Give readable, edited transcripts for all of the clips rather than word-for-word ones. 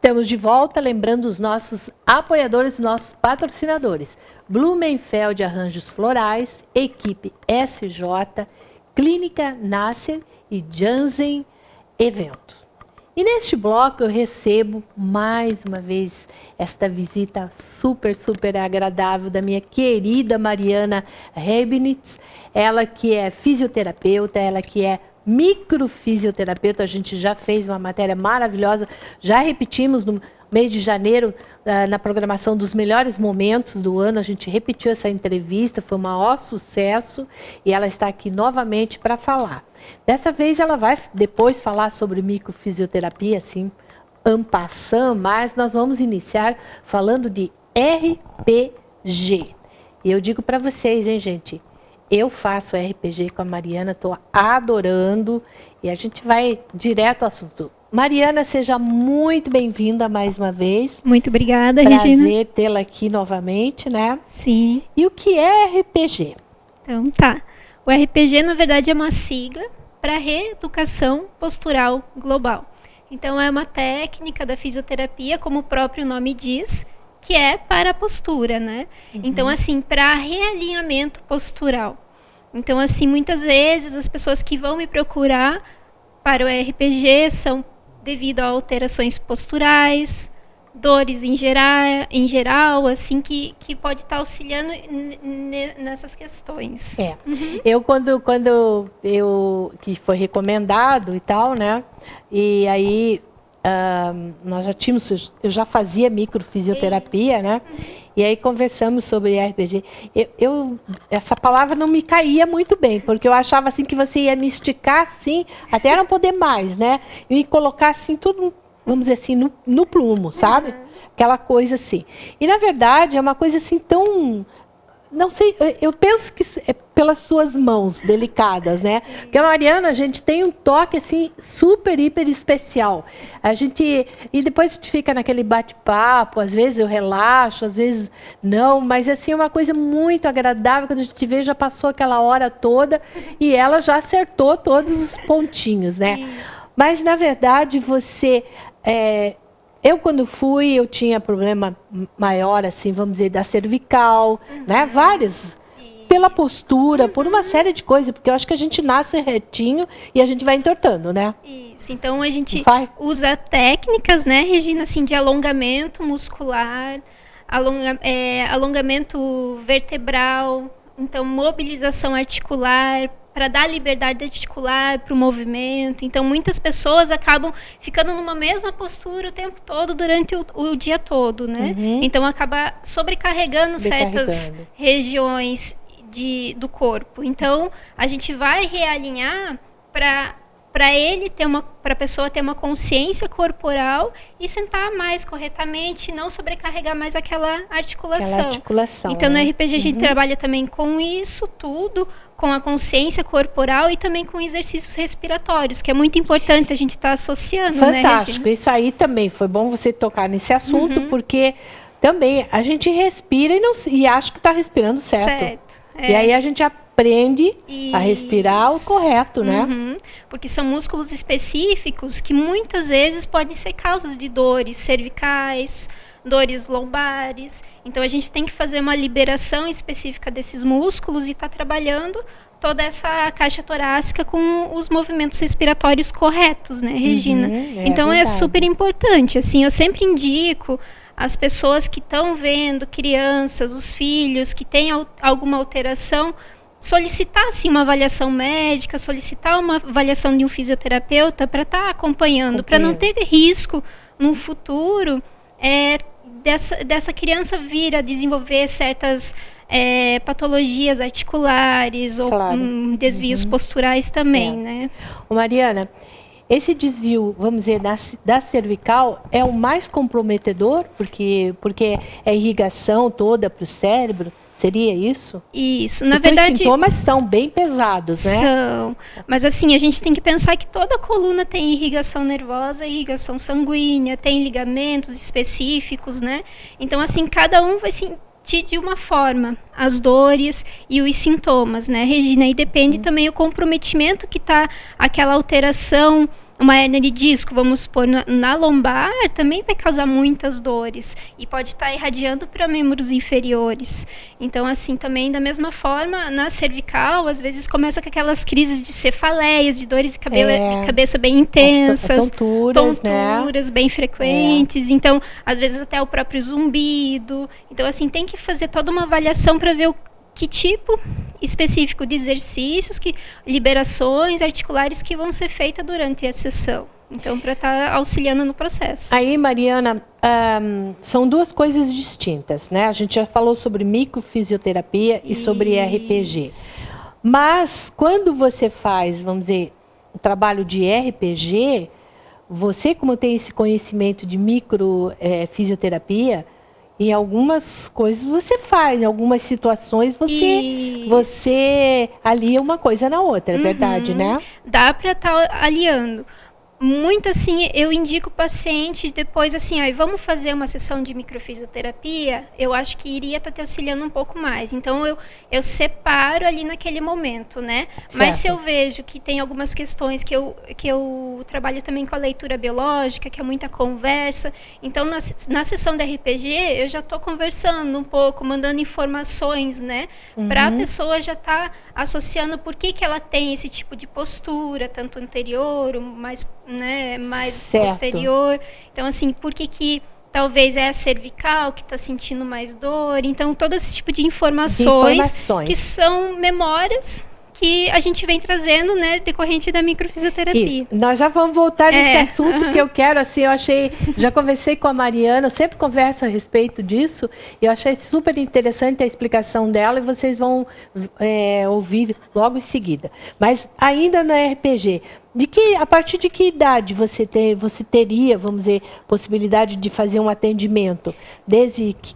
Estamos de volta, lembrando os nossos apoiadores, os nossos patrocinadores. Blumenfeld Arranjos Florais, Equipe SJ, Clínica Nasser e Jansen Eventos. E neste bloco eu recebo mais uma vez esta visita super agradável da minha querida Mariana Rebnitz, ela que é fisioterapeuta, ela que é microfisioterapeuta. A gente já fez uma matéria maravilhosa, já repetimos no mês de janeiro, na programação dos melhores momentos do ano, a gente repetiu essa entrevista, foi um maior sucesso, e ela está aqui novamente para falar. Dessa vez ela vai depois falar sobre microfisioterapia, assim, en passant, mas nós vamos iniciar falando de RPG. E eu digo para vocês, hein, gente, eu faço RPG com a Mariana, estou adorando, e a gente vai direto ao assunto. Mariana, seja muito bem-vinda mais uma vez. Muito obrigada, Regina. Prazer tê-la aqui novamente, né? Sim. E o que é RPG? Então, tá. O RPG, na verdade, é uma sigla para reeducação postural global. Então, é uma técnica da fisioterapia, como o próprio nome diz, que é para a postura, né? Então, assim, para realinhamento postural. Então, assim, muitas vezes as pessoas que vão me procurar para o RPG são devido a alterações posturais, dores em geral, assim, que pode estar auxiliando nessas questões. Eu, quando que foi recomendado e tal, né? E aí, nós já tínhamos, eu já fazia microfisioterapia, né? E aí conversamos sobre RPG. Essa palavra não me caía muito bem, porque eu achava assim que você ia me esticar assim, até não poder mais, né? E me colocar assim, tudo, vamos dizer assim, no plumo, sabe? Aquela coisa assim. E na verdade é uma coisa assim tão... Não sei, eu penso que é pelas suas mãos delicadas, né? Porque a Mariana, a gente tem um toque, assim, super, hiper especial. E depois a gente fica naquele bate-papo, às vezes eu relaxo, às vezes não, mas, assim, é uma coisa muito agradável, quando a gente vê, já passou aquela hora toda e ela já acertou todos os pontinhos, né? Mas, na verdade, você... Eu, quando fui, eu tinha problema maior, assim, vamos dizer, da cervical, né? Várias, pela postura, por uma série de coisas, porque eu acho que a gente nasce retinho e a gente vai entortando, né? Isso, então a gente usa técnicas, né, Regina, assim, de alongamento muscular, alongamento vertebral, então mobilização articular, para dar liberdade articular para o movimento. Então, muitas pessoas acabam ficando numa mesma postura o tempo todo, durante o dia todo, né? Então, acaba sobrecarregando certas regiões do corpo. Então, a gente vai realinhar para a pessoa ter uma consciência corporal e sentar mais corretamente, não sobrecarregar mais aquela articulação. Então, no RPG a gente trabalha também com isso tudo, com a consciência corporal e também com exercícios respiratórios, que é muito importante a gente estar associando. Fantástico, né, isso aí também foi bom você tocar nesse assunto, porque também a gente respira e acha que está respirando certo. E aí a gente aprende a respirar o correto, né? Porque são músculos específicos que muitas vezes podem ser causas de dores cervicais, dores lombares. Então, a gente tem que fazer uma liberação específica desses músculos e estar trabalhando toda essa caixa torácica com os movimentos respiratórios corretos, né, Regina? Então, verdade. É super importante. Assim, eu sempre indico as pessoas que estão vendo, crianças, os filhos, que têm alguma alteração, solicitar assim, uma avaliação médica, solicitar uma avaliação de um fisioterapeuta para estar acompanhando, para não ter risco no futuro dessa criança vir a desenvolver certas patologias articulares ou desvios posturais também, né? Mariana, esse desvio, vamos dizer, da cervical é o mais comprometedor, porque é irrigação toda para o cérebro? Seria isso? Isso, na verdade... Os sintomas são bem pesados, né? São, mas assim, a gente tem que pensar que toda a coluna tem irrigação nervosa, irrigação sanguínea, tem ligamentos específicos, né? Então, assim, cada um vai sentir de uma forma as dores e os sintomas, né, Regina? E depende também o comprometimento que está aquela alteração uma hérnia de disco, vamos supor, na lombar, também vai causar muitas dores e pode estar irradiando para membros inferiores. Então, assim, também da mesma forma, na cervical, às vezes começa com aquelas crises de cefaleias, de dores de cabeça bem intensas, tonturas, né? Bem frequentes. Então, às vezes até o próprio zumbido. Então, assim, tem que fazer toda uma avaliação para ver que tipo específico de exercícios, liberações articulares que vão ser feitas durante a sessão. Então, para estar auxiliando no processo. Aí, Mariana, são duas coisas distintas, né? A gente já falou sobre microfisioterapia e sobre RPG. Mas, quando você faz, vamos dizer, um trabalho de RPG, você, como tem esse conhecimento de microfisioterapia, em algumas coisas você faz, em algumas situações você alia uma coisa na outra, é verdade, né? Dá para estar aliando. Muito assim, eu indico o paciente depois assim, vamos fazer uma sessão de microfisioterapia, eu acho que iria estar te auxiliando um pouco mais. Então, eu separo ali naquele momento, né? Certo. Mas se eu vejo que tem algumas questões que eu trabalho também com a leitura biológica, que é muita conversa, então na sessão da RPG eu já estou conversando um pouco, mandando informações, né? Para a pessoa já estar associando por que ela tem esse tipo de postura, tanto anterior, mais posterior. Então, assim, por que talvez é a cervical que está sentindo mais dor? Então, todo esse tipo de informações que são memórias que a gente vem trazendo, né, decorrente da microfisioterapia. E nós já vamos voltar nesse assunto que eu quero, assim, já conversei com a Mariana, eu sempre converso a respeito disso, e eu achei super interessante a explicação dela, e vocês vão ouvir logo em seguida. Mas ainda no RPG, a partir de que idade você teria, vamos dizer, possibilidade de fazer um atendimento? Desde que...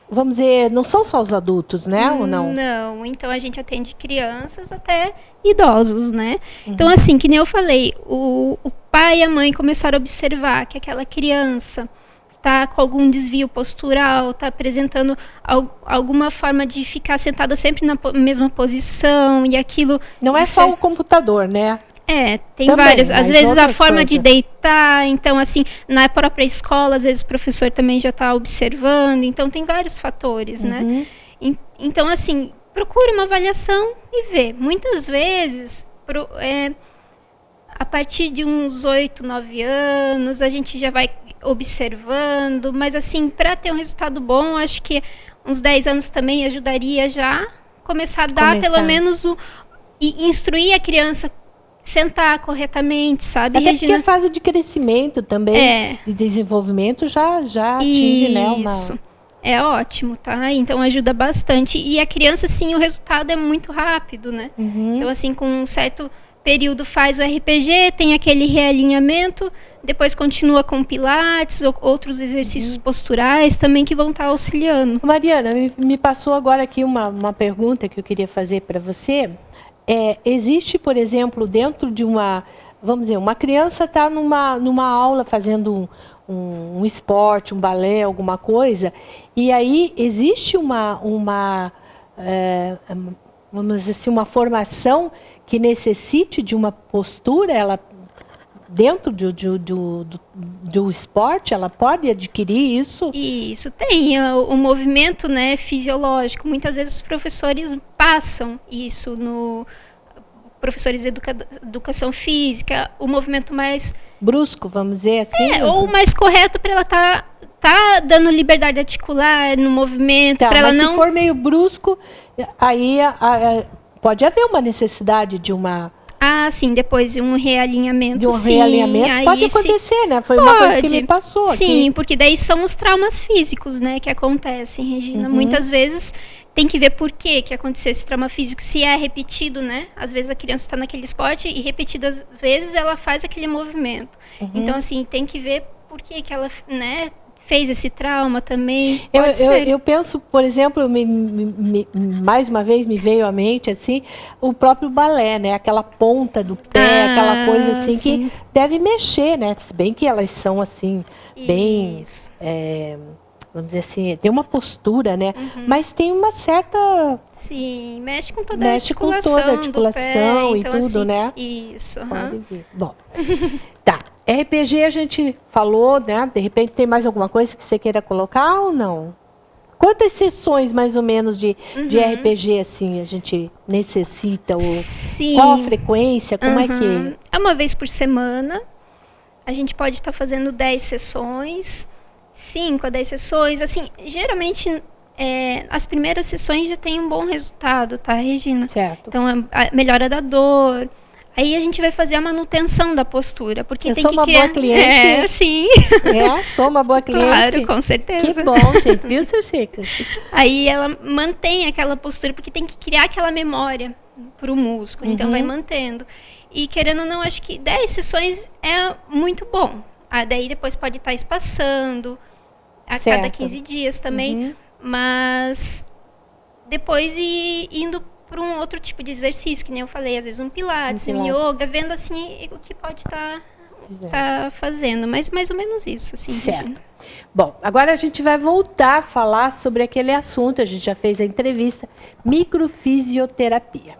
Vamos dizer, não são só os adultos, né? Ou não? Não, então a gente atende crianças até idosos, né? Então, assim, que nem eu falei, o pai e a mãe começaram a observar que aquela criança está com algum desvio postural, está apresentando alguma forma de ficar sentada sempre na mesma posição, e aquilo... Não é só o computador, né? Tem também, várias. Às vezes a forma de deitar, então assim, na própria escola, às vezes o professor também já está observando, então tem vários fatores, né? Então, assim, procura uma avaliação e vê. Muitas vezes, a partir de uns 8, 9 anos, a gente já vai observando, mas assim, para ter um resultado bom, acho que uns 10 anos também ajudaria já começar a dar pelo menos e instruir a criança sentar corretamente, sabe, Até Regina? Porque a fase de crescimento também, de desenvolvimento, já atinge, né? Isso. É ótimo, tá? Então ajuda bastante. E a criança, sim, o resultado é muito rápido, né? Então, assim, com um certo período faz o RPG, tem aquele realinhamento, depois continua com pilates, ou outros exercícios posturais também que vão estar auxiliando. Mariana, me passou agora aqui uma pergunta que eu queria fazer para você. Existe, por exemplo, dentro de vamos dizer, uma criança está numa aula fazendo um esporte, um balé, alguma coisa, e aí existe vamos dizer assim, uma formação que necessite de uma postura, ela dentro do esporte, ela pode adquirir isso? Isso, tem o movimento, né, fisiológico. Muitas vezes os professores passam isso professores de educação física, o movimento mais... brusco, vamos dizer assim? Ou mais correto para ela tá dando liberdade articular no movimento, para ela não... se for meio brusco, aí pode haver uma necessidade de uma... sim, depois de um realinhamento. De um realinhamento pode acontecer, né? Foi uma coisa que me passou aqui. Sim, porque daí são os traumas físicos, né, que acontecem, Regina. Muitas vezes tem que ver por que aconteceu esse trauma físico, se é repetido, né? Às vezes a criança está naquele esporte e repetidas vezes ela faz aquele movimento. Então, assim, tem que ver por que ela, né, fez esse trauma também. Eu penso, por exemplo, mais uma vez me veio à mente assim, o próprio balé, né? Aquela ponta do pé, aquela coisa assim que deve mexer, né? Se bem que elas são assim, bem, vamos dizer assim, tem uma postura, né? Mas tem uma certa... Sim, mexe com toda Mexe com toda a articulação pé, e então, tudo, assim, né? Isso. Pode ver. Bom, tá. RPG a gente falou, né? De repente tem mais alguma coisa que você queira colocar ou não? Quantas sessões, mais ou menos, de RPG, assim, a gente necessita? Ou Sim. qual a frequência? Como é que... É uma vez por semana. A gente pode estar fazendo 10 sessões, 5 a 10 sessões. Assim, geralmente, as primeiras sessões já têm um bom resultado, tá, Regina? Certo. Então, a melhora da dor. Aí a gente vai fazer a manutenção da postura, porque Eu tem sou que uma criar... boa cliente. Sim. Sou uma boa cliente. Claro, com certeza. Que bom, gente. Viu, seu Chico? Aí ela mantém aquela postura, porque tem que criar aquela memória para o músculo. Então vai mantendo. E querendo ou não, acho que 10 sessões é muito bom. Daí depois pode estar espaçando a cada 15 dias também. Mas depois indo para um outro tipo de exercício, que nem eu falei, às vezes um pilates, um yoga, vendo assim o que pode estar fazendo, mas mais ou menos isso, assim. Certo. Regina. Bom, agora a gente vai voltar a falar sobre aquele assunto, a gente já fez a entrevista, microfisioterapia.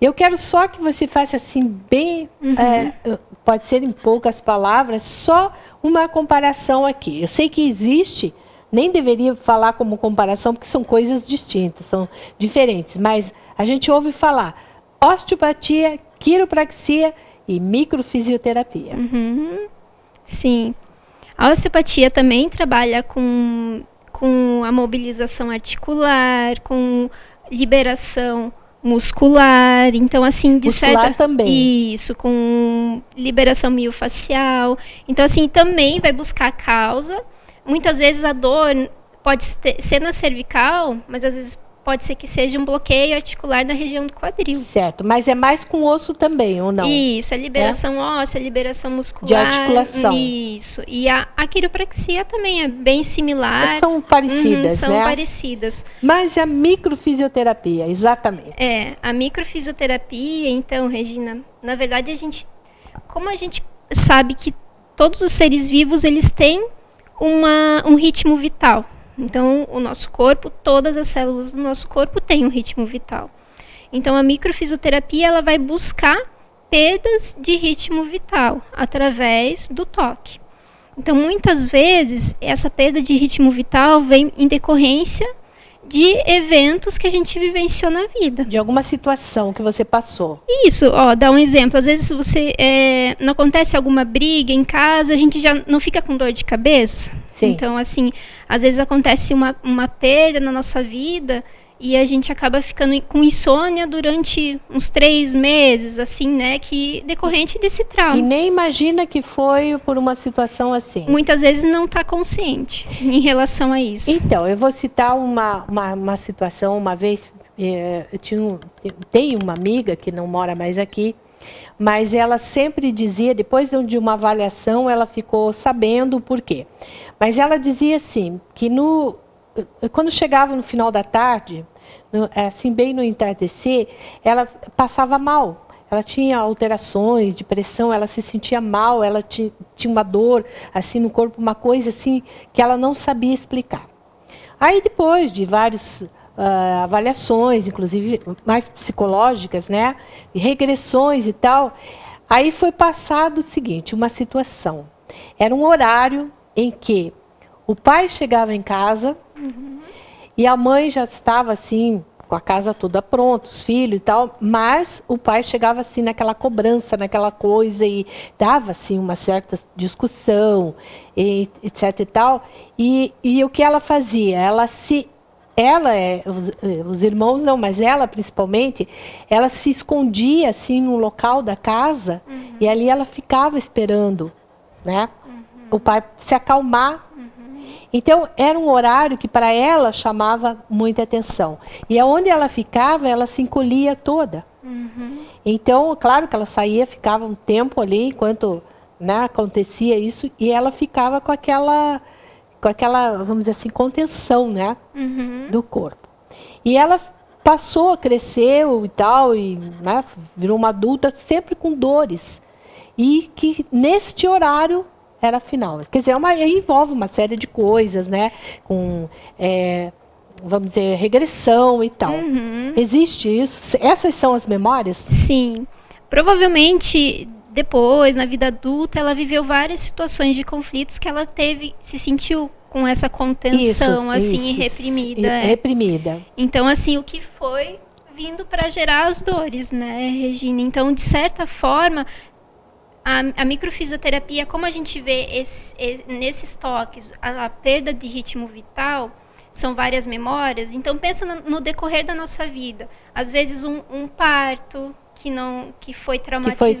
Eu quero só que você faça assim bem, pode ser em poucas palavras, só uma comparação aqui. Eu sei que existe, nem deveria falar como comparação, porque são coisas distintas, são diferentes, mas a gente ouve falar osteopatia, quiropraxia e microfisioterapia. Sim. A osteopatia também trabalha com a mobilização articular, com liberação muscular, então assim, de muscular certa... também. Isso, com liberação miofacial. Então assim, também vai buscar a causa. Muitas vezes a dor pode ser na cervical, mas às vezes pode ser que seja um bloqueio articular na região do quadril. Certo, mas é mais com osso também, ou não? Isso, a liberação óssea, a liberação muscular. De articulação. Isso. E a quiropraxia também é bem similar. São parecidas, são né? parecidas. Mas a microfisioterapia, exatamente. A microfisioterapia, então, Regina, na verdade como a gente sabe que todos os seres vivos, eles têm um ritmo vital. Então, o nosso corpo, todas as células do nosso corpo têm um ritmo vital. Então, a microfisioterapia, ela vai buscar perdas de ritmo vital através do toque. Então, muitas vezes, essa perda de ritmo vital vem em decorrência de eventos que a gente vivenciou na vida. De alguma situação que você passou. Isso, dá um exemplo. Às vezes não acontece alguma briga em casa, a gente já não fica com dor de cabeça. Sim. Então, assim, às vezes acontece uma perda na nossa vida e a gente acaba ficando com insônia durante uns 3 meses, assim, né? Que decorrente desse trauma. E nem imagina que foi por uma situação assim. Muitas vezes não está consciente em relação a isso. Então, eu vou citar uma situação. Uma vez, tenho uma amiga que não mora mais aqui, mas ela sempre dizia, depois de uma avaliação, ela ficou sabendo o porquê. Mas ela dizia assim, que quando chegava no final da tarde, assim, bem no entardecer, ela passava mal. Ela tinha alterações de pressão, ela se sentia mal, ela tinha uma dor assim no corpo, uma coisa assim que ela não sabia explicar. Aí depois de várias avaliações, inclusive mais psicológicas, né, e regressões e tal, aí foi passado o seguinte, uma situação. Era um horário em que o pai chegava em casa e a mãe já estava assim, com a casa toda pronta, os filhos e tal, mas o pai chegava assim naquela cobrança, naquela coisa e dava assim uma certa discussão, etc e tal. E o que ela fazia? Os irmãos não, mas ela principalmente, ela se escondia assim no local da casa e ali ela ficava esperando, né? O pai se acalmar. Então, era um horário que para ela chamava muita atenção. E aonde ela ficava, ela se encolhia toda. Então, claro que ela saía, ficava um tempo ali, enquanto, né, acontecia isso, e ela ficava com aquela, vamos dizer assim, contenção, né, do corpo. E ela passou, cresceu e tal, e, né, virou uma adulta sempre com dores. E que neste horário era final. Quer dizer, envolve uma série de coisas, né? Com, vamos dizer, regressão e tal. Existe isso? Essas são as memórias? Sim. Provavelmente, depois, na vida adulta, ela viveu várias situações de conflitos que ela se sentiu com essa contenção, assim, reprimida. Reprimida. Então, assim, o que foi vindo para gerar as dores, né, Regina? Então, de certa forma, a microfisioterapia, como a gente vê nesses toques, a perda de ritmo vital, são várias memórias. Então, pensa no decorrer da nossa vida. Às vezes, um parto que foi traumatizante,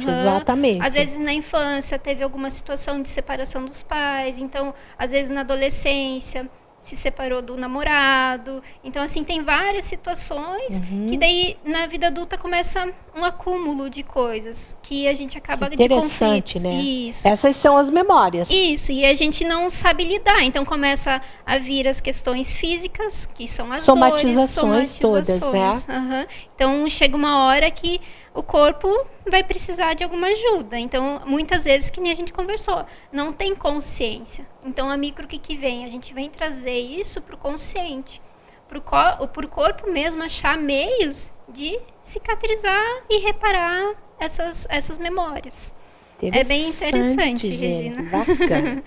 exatamente. Às vezes, na infância, teve alguma situação de separação dos pais. Então, às vezes, na adolescência, se separou do namorado. Então, assim, tem várias situações que daí, na vida adulta, começa um acúmulo de coisas que a gente acaba de conflitos. Né? Isso. Essas são as memórias. Isso, e a gente não sabe lidar. Então, começa a vir as questões físicas, que são as somatizações todas, né? Então, chega uma hora que o corpo vai precisar de alguma ajuda. Então, muitas vezes, que nem a gente conversou, não tem consciência. Então, a micro que vem? A gente vem trazer isso para o consciente, para o corpo mesmo achar meios de cicatrizar e reparar essas memórias. É bem interessante, gente, Regina. Bacana.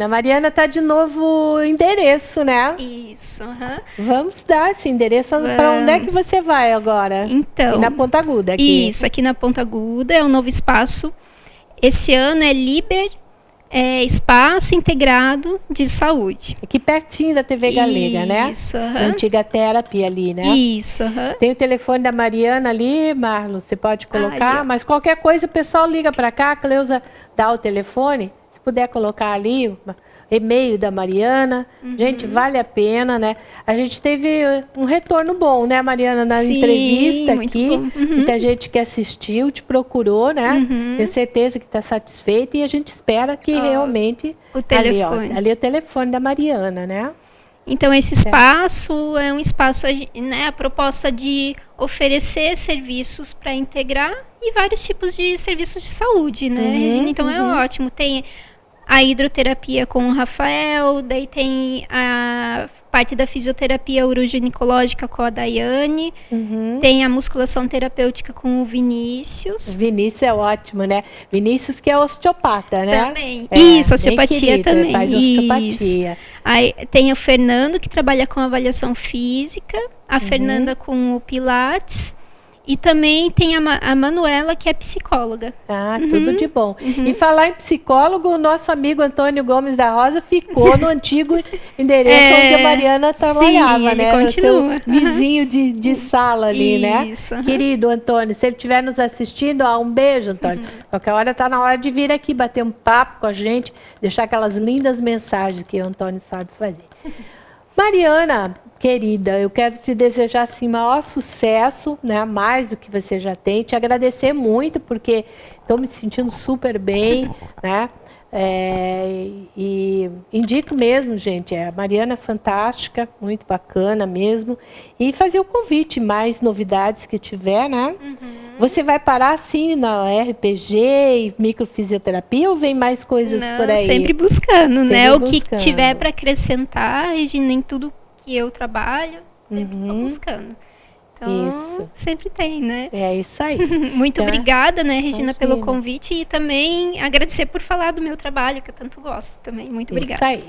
Mariana está de novo endereço, né? Isso. Vamos dar esse endereço. Para onde é que você vai agora? Então, aqui na Ponta Aguda. Aqui. Isso, aqui na Ponta Aguda, é um novo espaço. Esse ano é Espaço Integrado de Saúde. Aqui pertinho da TV Galega, né? Isso. A antiga terapia ali, né? Isso. Tem o telefone da Mariana ali, Marlon, você pode colocar, mas qualquer coisa o pessoal liga para cá, a Cleusa dá o telefone. Se puder colocar ali o e-mail da Mariana, gente, vale a pena, né? A gente teve um retorno bom, né, Mariana, na entrevista aqui. Muita gente que assistiu, te procurou, né? Tenho certeza que está satisfeita e a gente espera que realmente... O telefone. Ali é o telefone da Mariana, né? Então, esse espaço é um espaço, né, a proposta de oferecer serviços para integrar e vários tipos de serviços de saúde, né, Regina? Então, é ótimo. Tem a hidroterapia com o Rafael, daí tem a parte da fisioterapia uroginecológica com a Daiane, tem a musculação terapêutica com o Vinícius. Vinícius é ótimo, né? Vinícius que é osteopata, né? Também. Isso, osteopatia querido, também. Faz osteopatia. Aí tem o Fernando, que trabalha com avaliação física, a Fernanda com o Pilates. E também tem a Manuela, que é psicóloga. Tudo de bom. E falar em psicólogo, o nosso amigo Antônio Gomes da Rosa ficou no antigo endereço onde a Mariana trabalhava, né? Continua. Seu vizinho de sala ali, Isso, né? Querido Antônio, se ele estiver nos assistindo, um beijo, Antônio. Qualquer hora está na hora de vir aqui bater um papo com a gente, deixar aquelas lindas mensagens que o Antônio sabe fazer. Mariana, querida, eu quero te desejar assim, maior sucesso, né? Mais do que você já tem. Te agradecer muito, porque estou me sentindo super bem, né? E indico mesmo, gente, a Mariana é fantástica, muito bacana mesmo. E fazer o convite, mais novidades que tiver, né? Você vai parar assim na RPG e microfisioterapia ou vem mais coisas por aí? Sempre buscando, né? Sempre O que buscando. tiver para acrescentar, Regina, em tudo que eu trabalho, sempre estou buscando. Então, sempre tem, né? É isso aí. Muito obrigada, né, Regina, pelo Imagina. convite e também agradecer por falar do meu trabalho, que eu tanto gosto também. Muito obrigada. Isso aí.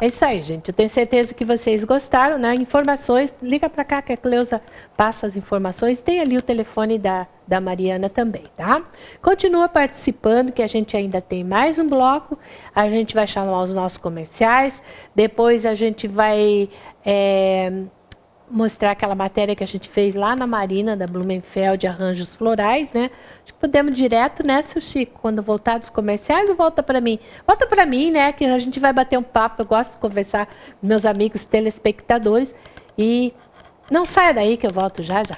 É isso aí, gente. Eu tenho certeza que vocês gostaram, né? Informações, liga para cá que a Cleusa passa as informações. Tem ali o telefone da Mariana também, tá? Continua participando, que a gente ainda tem mais um bloco. A gente vai chamar os nossos comerciais. Depois a gente vai mostrar aquela matéria que a gente fez lá na Marina, da Blumenfeld, Arranjos Florais, né? Acho que podemos direto, né, seu Chico? Quando voltar dos comerciais ou volta para mim? Volta para mim, né? Que a gente vai bater um papo. Eu gosto de conversar com meus amigos telespectadores. E não saia daí que eu volto já já.